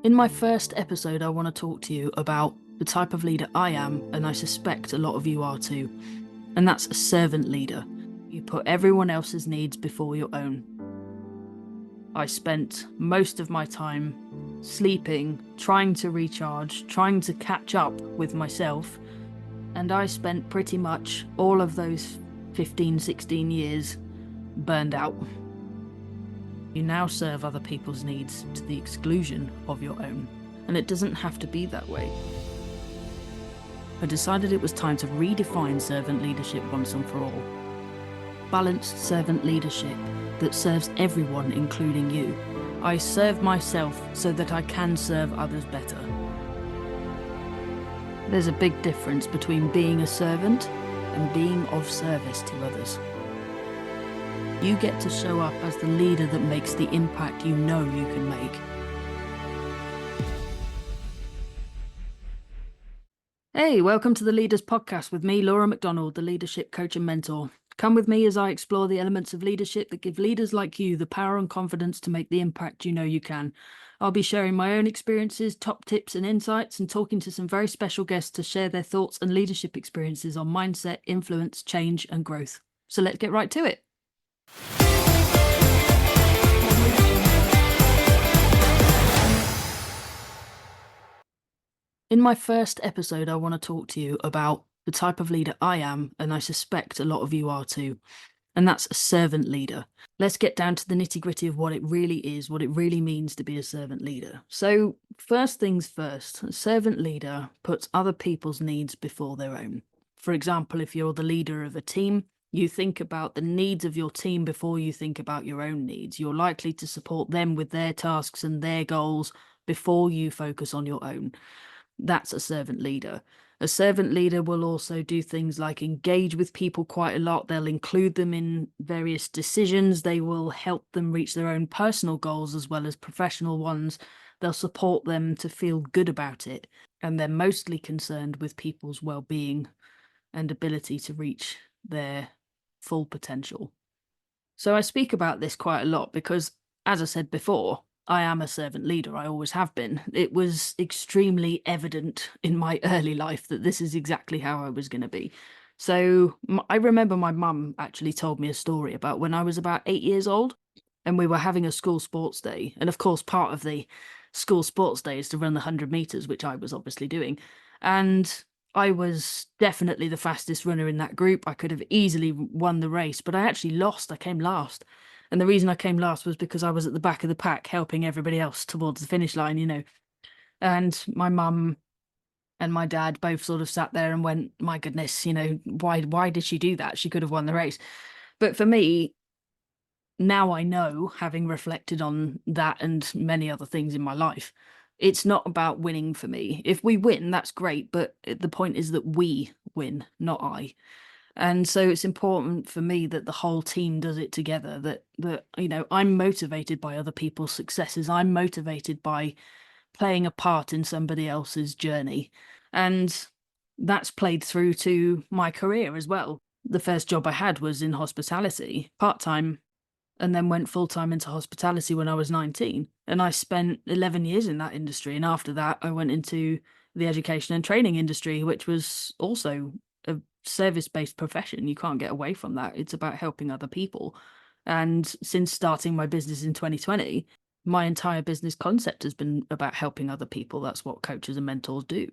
In my first episode, I want to talk to you about the type of leader I am, and I suspect a lot of you are too. And that's a servant leader. You put everyone else's needs before your own. I spent most of my time sleeping, trying to recharge, trying to catch up with myself, and I spent pretty much all of those 15, 16 years burned out. You now serve other people's needs to the exclusion of your own, and it doesn't have to be that way. I decided it was time to redefine servant leadership once and for all. Balanced servant leadership that serves everyone, including you. I serve myself so that I can serve others better. There's a big difference between being a servant and being of service to others. You get to show up as the leader that makes the impact you know you can make. Hey, welcome to the Leaders Podcast with me, Laura MacDonald, the leadership coach and mentor. Come with me as I explore the elements of leadership that give leaders like you the power and confidence to make the impact you know you can. I'll be sharing my own experiences, top tips and insights, and talking to some very special guests to share their thoughts and leadership experiences on mindset, influence, change, and growth. So let's get right to it. In my first episode, I want to talk to you about the type of leader I am, and I suspect a lot of you are too, and that's a servant leader. Let's get down to the nitty-gritty of what it really is, what it really means to be a servant leader. So, first things first, a servant leader puts other people's needs before their own. For example, if you're the leader of a team, you think about the needs of your team before you think about your own needs. You're likely to support them with their tasks and their goals before you focus on your own. That's a servant leader. A servant leader will also do things like engage with people quite a lot. They'll include them in various decisions. They will help them reach their own personal goals as well as professional ones. They'll support them to feel good about it. And they're mostly concerned with people's well-being and ability to reach their full potential. So I speak about this quite a lot because, as I said before, I am a servant leader. I always have been. It was extremely evident in my early life that this is exactly how I was going to be. So I remember my mum actually told me a story about when I was about 8 years old and we were having a school sports day. And of course, part of the school sports day is to run the 100 meters, which I was obviously doing. And I was definitely the fastest runner in that group. I could have easily won the race, but I actually lost. I came last. And the reason I came last was because I was at the back of the pack helping everybody else towards the finish line, And my mum and my dad both sort of sat there and went, my goodness, why did she do that? She could have won the race. But for me, now I know, having reflected on that and many other things in my life, it's not about winning for me. If we win, that's great. But the point is that we win, not I. And so it's important for me that the whole team does it together, that I'm motivated by other people's successes. I'm motivated by playing a part in somebody else's journey. And that's played through to my career as well. The first job I had was in hospitality, part-time, and then went full-time into hospitality when I was 19. And I spent 11 years in that industry. And after that, I went into the education and training industry, which was also a service-based profession. You can't get away from that. It's about helping other people. And since starting my business in 2020, my entire business concept has been about helping other people. That's what coaches and mentors do.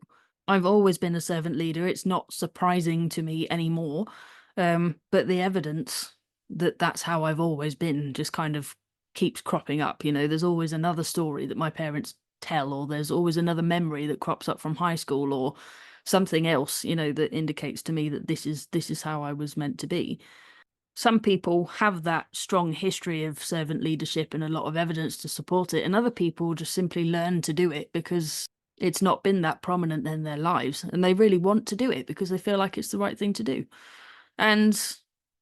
I've always been a servant leader. It's not surprising to me anymore. But the evidence that that's how I've always been just kind of keeps cropping up. There's always another story that my parents tell, or there's always another memory that crops up from high school, or something else, that indicates to me that this is how I was meant to be. Some people have that strong history of servant leadership and a lot of evidence to support it, and other people just simply learn to do it because it's not been that prominent in their lives, and they really want to do it because they feel like it's the right thing to do. And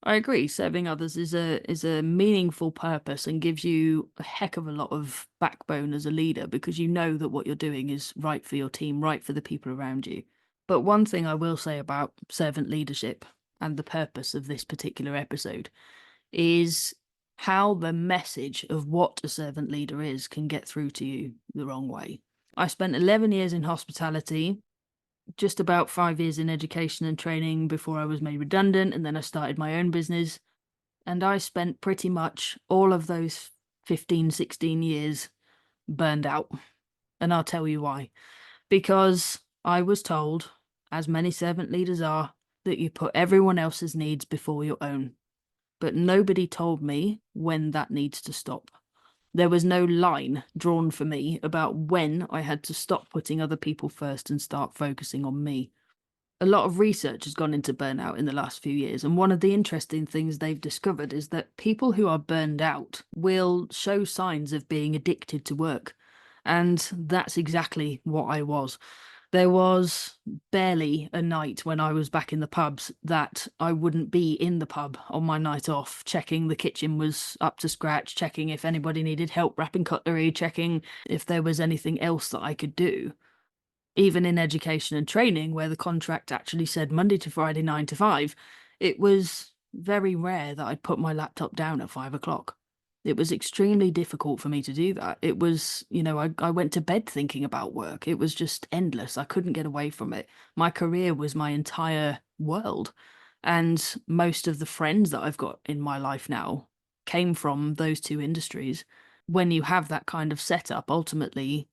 I agree, serving others is a meaningful purpose and gives you a heck of a lot of backbone as a leader because you know that what you're doing is right for your team, right for the people around you. But one thing I will say about servant leadership and the purpose of this particular episode is how the message of what a servant leader is can get through to you the wrong way. I spent 11 years in hospitality, just about 5 years in education and training before I was made redundant, and then I started my own business. And I spent pretty much all of those 15, 16 years burned out. And I'll tell you why. Because I was told, as many servant leaders are, that you put everyone else's needs before your own. But nobody told me when that needs to stop. There was no line drawn for me about when I had to stop putting other people first and start focusing on me. A lot of research has gone into burnout in the last few years, and one of the interesting things they've discovered is that people who are burned out will show signs of being addicted to work. And that's exactly what I was. There was barely a night when I was back in the pubs that I wouldn't be in the pub on my night off, checking the kitchen was up to scratch, checking if anybody needed help wrapping cutlery, checking if there was anything else that I could do. Even in education and training, where the contract actually said Monday to Friday, 9 to 5, it was very rare that I'd put my laptop down at 5 o'clock. It was extremely difficult for me to do that. It was, I went to bed thinking about work. It was just endless. I couldn't get away from it. My career was my entire world. And most of the friends that I've got in my life now came from those two industries. When you have that kind of setup, ultimately,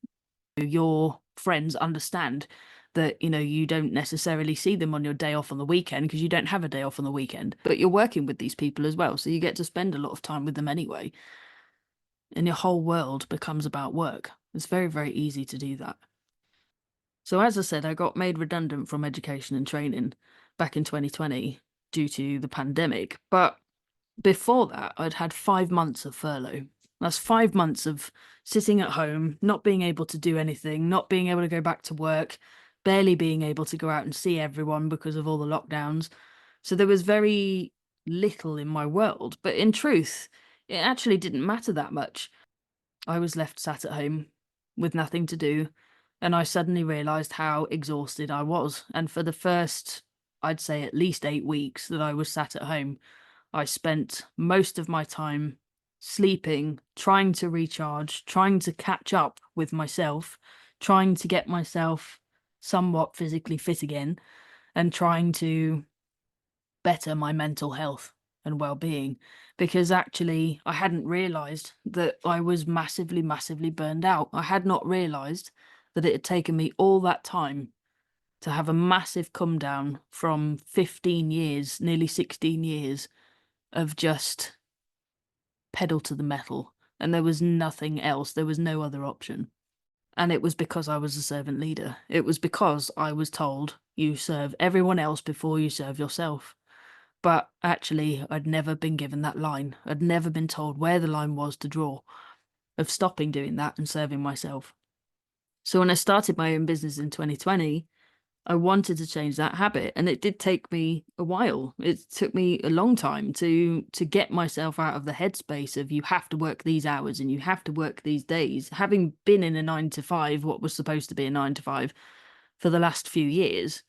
your friends understand that you don't necessarily see them on your day off on the weekend because you don't have a day off on the weekend, but you're working with these people as well, so you get to spend a lot of time with them anyway, and your whole world becomes about work. It's very, very easy to do that. So as I said, I got made redundant from education and training back in 2020 due to the pandemic, but before that I'd had 5 months of furlough. That's 5 months of sitting at home, not being able to do anything, not being able to go back to work, barely being able to go out and see everyone because of all the lockdowns. So there was very little in my world. But in truth, it actually didn't matter that much. I was left sat at home with nothing to do, and I suddenly realised how exhausted I was. And for the first, I'd say at least 8 weeks that I was sat at home, I spent most of my time sleeping, trying to recharge, trying to catch up with myself, trying to get myself somewhat physically fit again, and trying to better my mental health and well-being. Because actually, I hadn't realised that I was massively, massively burned out. I had not realised that it had taken me all that time to have a massive come down from 15 years, nearly 16 years of just pedal to the metal, and there was nothing else. There was no other option. And it was because I was a servant leader. It was because I was told, you serve everyone else before you serve yourself. But actually, I'd never been given that line. I'd never been told where the line was to draw of stopping doing that and serving myself. So when I started my own business in 2020, I wanted to change that habit, and it did take me a while. It took me a long time to get myself out of the headspace of you have to work these hours and you have to work these days. Having been in a 9 to 5, what was supposed to be a 9 to 5 for the last few years,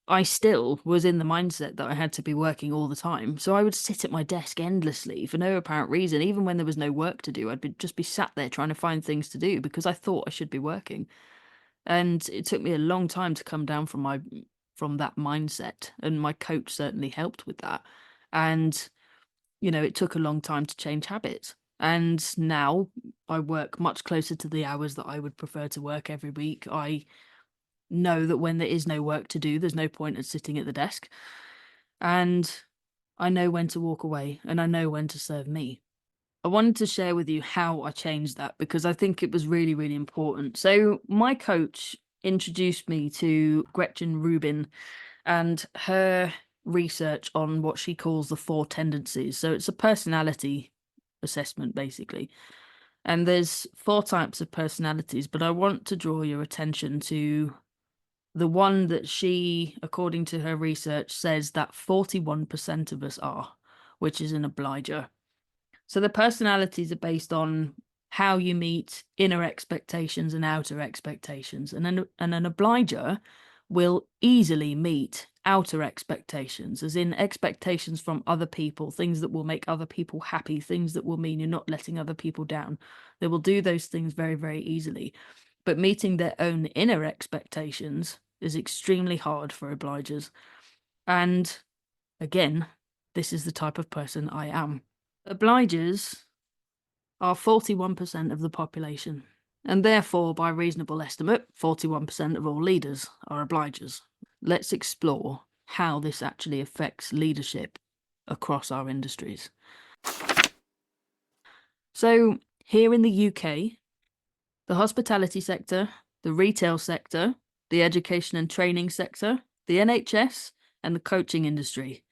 I still was in the mindset that I had to be working all the time. So I would sit at my desk endlessly for no apparent reason. Even when there was no work to do, just be sat there trying to find things to do because I thought I should be working. And it took me a long time to come down from that mindset, and my coach certainly helped with that. And it took a long time to change habits. And now I work much closer to the hours that I would prefer to work every week. I know that when there is no work to do, there's no point in sitting at the desk. And I know when to walk away, and I know when to serve me. I wanted to share with you how I changed that because I think it was really, really important. So my coach introduced me to Gretchen Rubin and her research on what she calls the 4 tendencies. So it's a personality assessment, basically. And there's 4 types of personalities, but I want to draw your attention to the one that she, according to her research, says that 41% of us are, which is an obliger. So the personalities are based on how you meet inner expectations and outer expectations. And an obliger will easily meet outer expectations, as in expectations from other people, things that will make other people happy, things that will mean you're not letting other people down. They will do those things very, very easily. But meeting their own inner expectations is extremely hard for obligers. And again, this is the type of person I am. Obligers are 41% of the population, and therefore, by reasonable estimate, 41% of all leaders are obligers. Let's explore how this actually affects leadership across our industries. So, here in the UK, the hospitality sector, the retail sector, the education and training sector, the NHS, and the coaching industry.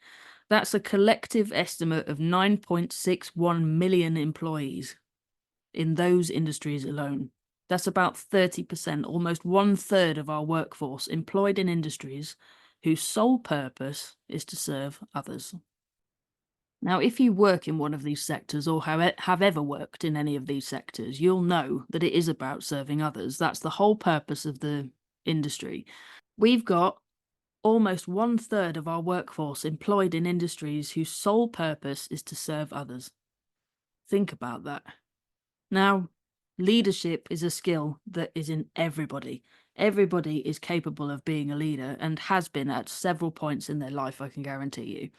That's a collective estimate of 9.61 million employees in those industries alone. That's about 30%, almost 1/3 of our workforce employed in industries whose sole purpose is to serve others. Now, if you work in one of these sectors or have ever worked in any of these sectors, you'll know that it is about serving others. That's the whole purpose of the industry. We've got almost 1/3 of our workforce employed in industries whose sole purpose is to serve others. Think about that. Now, leadership is a skill that is in everybody. Everybody is capable of being a leader and has been at several points in their life, I can guarantee you.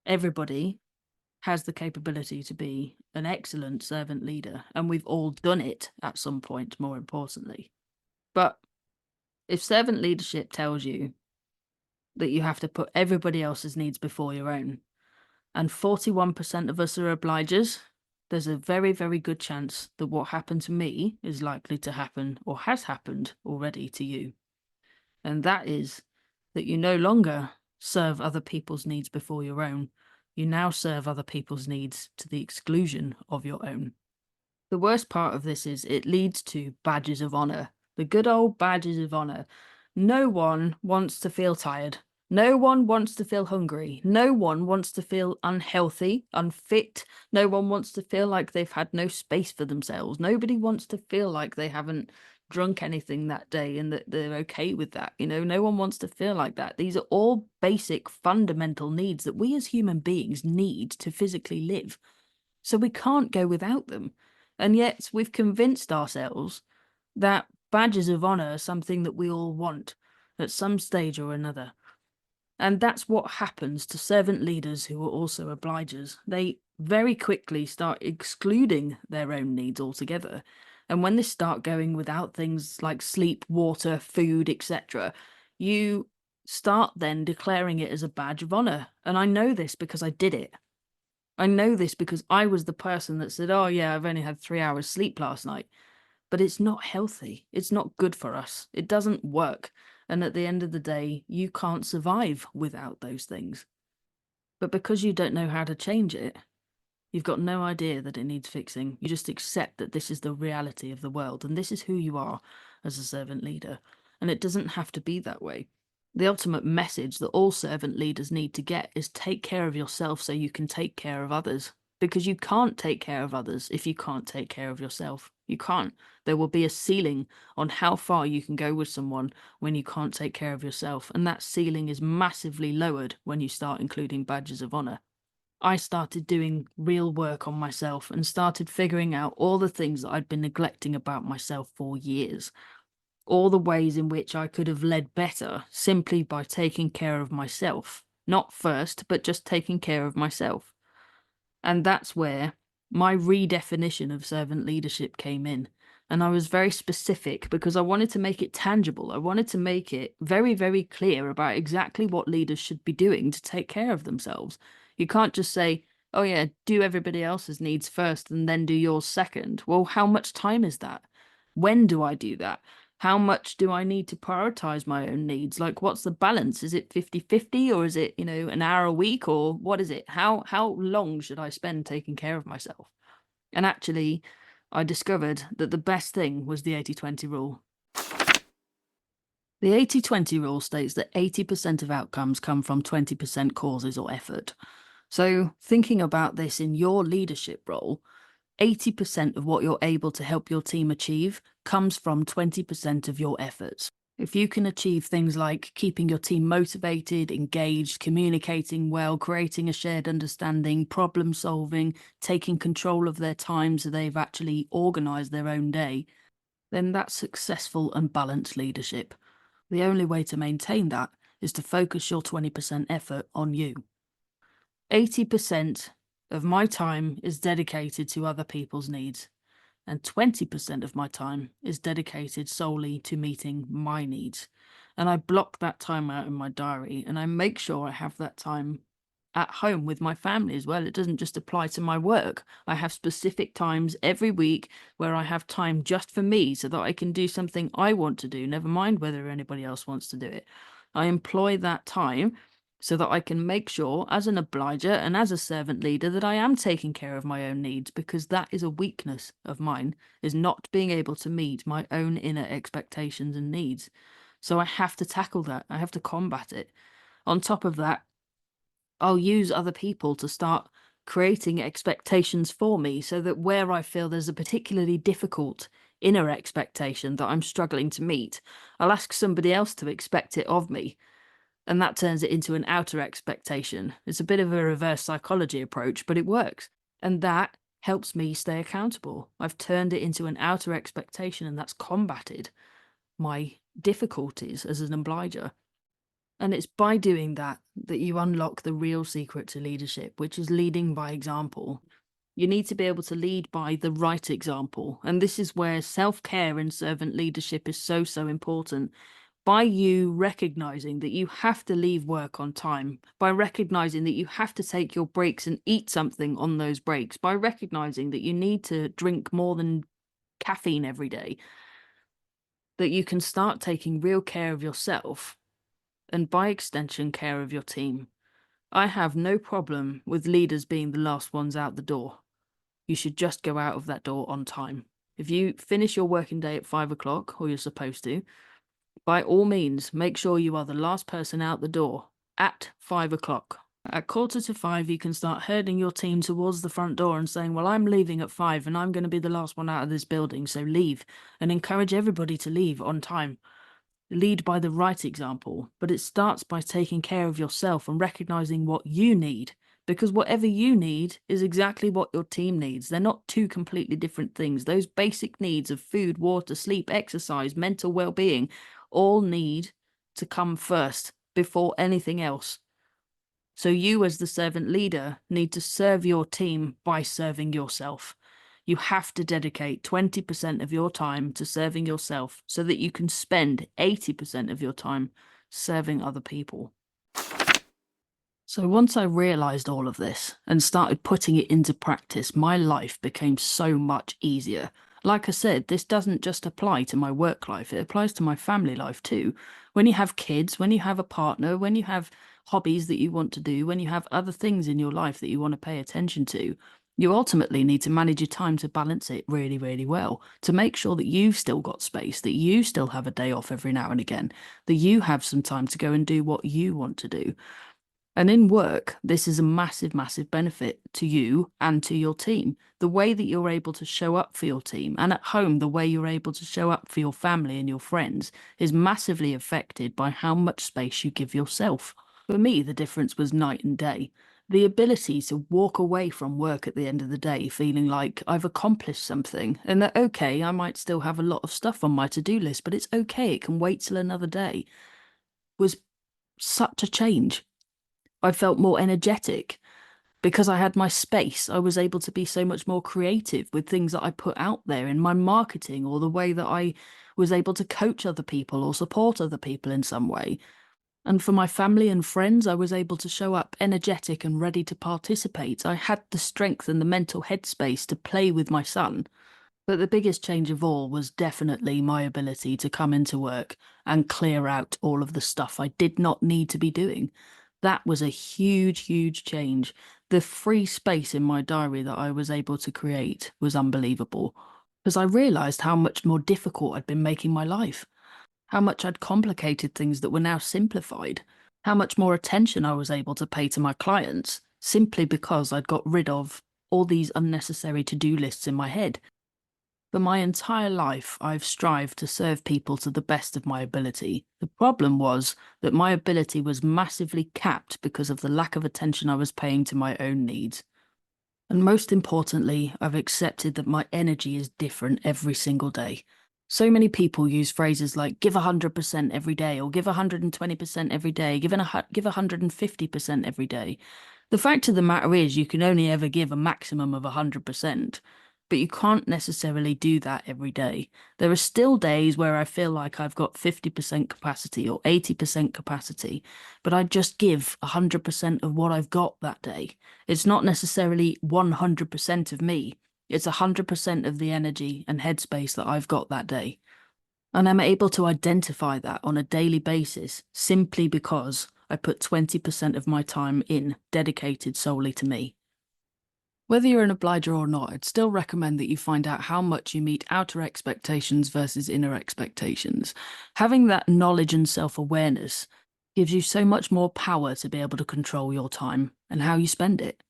Everybody has the capability to be an excellent servant leader, and we've all done it at some point, more importantly. But if servant leadership tells you that you have to put everybody else's needs before your own, and 41% of us are obligers, there's a very, very good chance that what happened to me is likely to happen or has happened already to you. And that is that you no longer serve other people's needs before your own. You now serve other people's needs to the exclusion of your own. The worst part of this is it leads to badges of honor. The good old badges of honor. No one wants to feel tired. No one wants to feel hungry. No one wants to feel unhealthy, unfit. No one wants to feel like they've had no space for themselves. Nobody wants to feel like they haven't drunk anything that day and that they're okay with that. No one wants to feel like that. These are all basic, fundamental needs that we as human beings need to physically live. So we can't go without them. And yet we've convinced ourselves that badges of honor are something that we all want at some stage or another. And that's what happens to servant leaders who are also obligers. They very quickly start excluding their own needs altogether. And when they start going without things like sleep, water, food, etc., you start then declaring it as a badge of honor. And I know this because I did it. I know this because I was the person that said, oh yeah, I've only had 3 hours sleep last night. But it's not healthy. It's not good for us. It doesn't work. And at the end of the day, you can't survive without those things. But because you don't know how to change it, you've got no idea that it needs fixing. You just accept that this is the reality of the world and this is who you are as a servant leader. And it doesn't have to be that way. The ultimate message that all servant leaders need to get is take care of yourself so you can take care of others. Because you can't take care of others if you can't take care of yourself. You can't. There will be a ceiling on how far you can go with someone when you can't take care of yourself. And that ceiling is massively lowered when you start including badges of honor. I started doing real work on myself and started figuring out all the things that I'd been neglecting about myself for years. All the ways in which I could have led better simply by taking care of myself. Not first, but just taking care of myself. And that's where my redefinition of servant leadership came in. And I was very specific because I wanted to make it tangible. I wanted to make it very, very clear about exactly what leaders should be doing to take care of themselves. You can't just say, oh yeah, do everybody else's needs first and then do yours second. Well, how much time is that? When do I do that? How much do I need to prioritize my own needs? Like, what's the balance? Is it 50-50 or is it, an hour a week or what is it? How long should I spend taking care of myself? And actually, I discovered that the best thing was the 80-20 rule. The 80-20 rule states that 80% of outcomes come from 20% causes or effort. So thinking about this in your leadership role, 80% of what you're able to help your team achieve comes from 20% of your efforts. If you can achieve things like keeping your team motivated, engaged, communicating well, creating a shared understanding, problem solving, taking control of their time so they've actually organized their own day, then that's successful and balanced leadership. The only way to maintain that is to focus your 20% effort on you. 80% of my time is dedicated to other people's needs, and 20% of my time is dedicated solely to meeting my needs. And I block that time out in my diary, and I make sure I have that time at home with my family as well. It doesn't just apply to my work. I have specific times every week where I have time just for me so that I can do something I want to do, never mind whether anybody else wants to do it. I employ that time so that I can make sure, as an obliger and as a servant leader, that I am taking care of my own needs, because that is a weakness of mine, is not being able to meet my own inner expectations and needs. So I have to tackle that. I have to combat it. On top of that, I'll use other people to start creating expectations for me, so that where I feel there's a particularly difficult inner expectation that I'm struggling to meet, I'll ask somebody else to expect it of me. And that turns it into an outer expectation. It's a bit of a reverse psychology approach, but it works. And that helps me stay accountable. I've turned it into an outer expectation, and that's combated my difficulties as an obliger. And it's by doing that that you unlock the real secret to leadership, which is leading by example. You need to be able to lead by the right example. And this is where self-care in servant leadership is so, so important. By you recognizing that you have to leave work on time, by recognizing that you have to take your breaks and eat something on those breaks, by recognizing that you need to drink more than caffeine every day, that you can start taking real care of yourself and, by extension, care of your team. I have no problem with leaders being the last ones out the door. You should just go out of that door on time. If you finish your working day at 5 o'clock, or you're supposed to, by all means, make sure you are the last person out the door at 5 o'clock. At 4:45, you can start herding your team towards the front door and saying, well, I'm leaving at 5 and I'm going to be the last one out of this building, so leave. And encourage everybody to leave on time. Lead by the right example, but it starts by taking care of yourself and recognizing what you need, because whatever you need is exactly what your team needs. They're not two completely different things. Those basic needs of food, water, sleep, exercise, mental well-being all need to come first before anything else. So you, as the servant leader, need to serve your team by serving yourself. You have to dedicate 20% of your time to serving yourself so that you can spend 80% of your time serving other people. So once I realized all of this and started putting it into practice, my life became so much easier. Like I said, this doesn't just apply to my work life, it applies to my family life too. When you have kids, when you have a partner, when you have hobbies that you want to do, when you have other things in your life that you want to pay attention to, you ultimately need to manage your time to balance it really, really well, to make sure that you've still got space, that you still have a day off every now and again, that you have some time to go and do what you want to do. And in work, this is a massive, massive benefit to you and to your team. The way that you're able to show up for your team, and at home, the way you're able to show up for your family and your friends, is massively affected by how much space you give yourself. For me, the difference was night and day. The ability to walk away from work at the end of the day feeling like I've accomplished something, and that, okay, I might still have a lot of stuff on my to-do list, but it's okay, it can wait till another day, was such a change. I felt more energetic because I had my space. I was able to be so much more creative with things that I put out there in my marketing, or the way that I was able to coach other people or support other people in some way. And for my family and friends, I was able to show up energetic and ready to participate. I had the strength and the mental headspace to play with my son. But the biggest change of all was definitely my ability to come into work and clear out all of the stuff I did not need to be doing. That was a huge, huge change. The free space in my diary that I was able to create was unbelievable, because I realised how much more difficult I'd been making my life, how much I'd complicated things that were now simplified, how much more attention I was able to pay to my clients simply because I'd got rid of all these unnecessary to-do lists in my head. For my entire life, I've strived to serve people to the best of my ability. The problem was that my ability was massively capped because of the lack of attention I was paying to my own needs. And most importantly, I've accepted that my energy is different every single day. So many people use phrases like give 100% every day, or give 120% every day, give 150% every day. The fact of the matter is you can only ever give a maximum of 100%, but you can't necessarily do that every day. There are still days where I feel like I've got 50% capacity or 80% capacity, but I just give 100% of what I've got that day. It's not necessarily 100% of me. It's 100% of the energy and headspace that I've got that day. And I'm able to identify that on a daily basis simply because I put 20% of my time in dedicated solely to me. Whether you're an obliger or not, I'd still recommend that you find out how much you meet outer expectations versus inner expectations. Having that knowledge and self-awareness gives you so much more power to be able to control your time and how you spend it.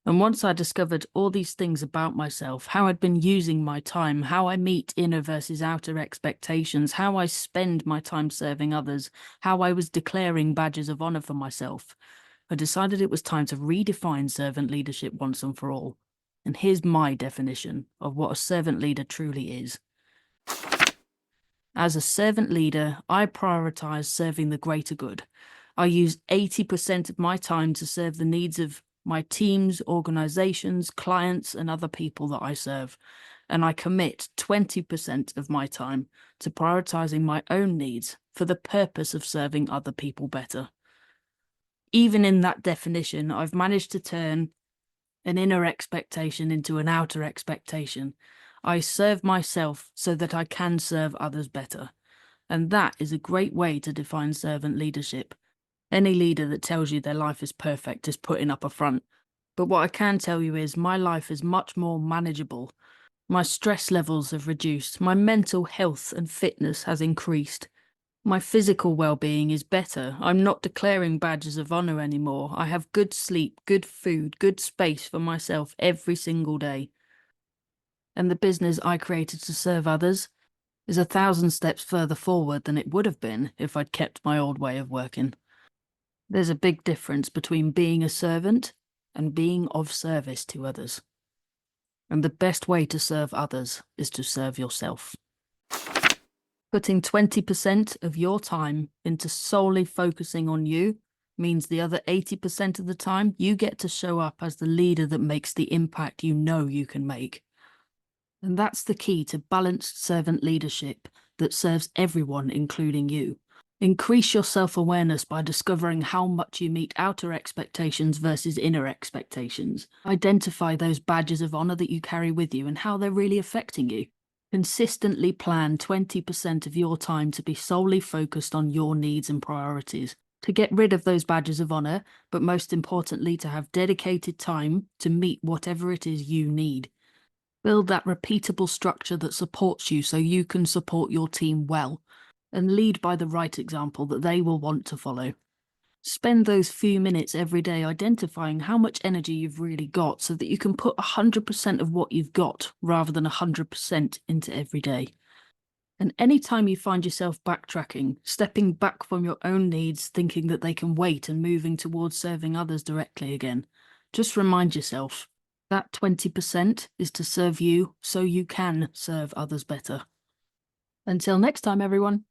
And once I discovered all these things about myself, how I'd been using my time, how I meet inner versus outer expectations, how I spend my time serving others, how I was declaring badges of honor for myself, I decided it was time to redefine servant leadership once and for all. And here's my definition of what a servant leader truly is. As a servant leader, I prioritize serving the greater good. I use 80% of my time to serve the needs of my teams, organizations, clients, and other people that I serve. And I commit 20% of my time to prioritizing my own needs for the purpose of serving other people better. Even in that definition, I've managed to turn an inner expectation into an outer expectation. I serve myself so that I can serve others better. And that is a great way to define servant leadership. Any leader that tells you their life is perfect is putting up a front. But what I can tell you is my life is much more manageable. My stress levels have reduced. My mental health and fitness has increased. My physical well-being is better. I'm not declaring badges of honor anymore. I have good sleep, good food, good space for myself every single day. And the business I created to serve others is 1,000 steps further forward than it would have been if I'd kept my old way of working. There's a big difference between being a servant and being of service to others. And the best way to serve others is to serve yourself. Putting 20% of your time into solely focusing on you means the other 80% of the time you get to show up as the leader that makes the impact you know you can make. And that's the key to balanced servant leadership that serves everyone, including you. Increase your self-awareness by discovering how much you meet outer expectations versus inner expectations. Identify those badges of honor that you carry with you and how they're really affecting you. Consistently plan 20% of your time to be solely focused on your needs and priorities, to get rid of those badges of honor, but most importantly, to have dedicated time to meet whatever it is you need. Build that repeatable structure that supports you so you can support your team well, and lead by the right example that they will want to follow. Spend those few minutes every day identifying how much energy you've really got so that you can put 100% of what you've got rather than 100% into every day. And anytime you find yourself backtracking, stepping back from your own needs, thinking that they can wait and moving towards serving others directly again, just remind yourself that 20% is to serve you so you can serve others better. Until next time, everyone.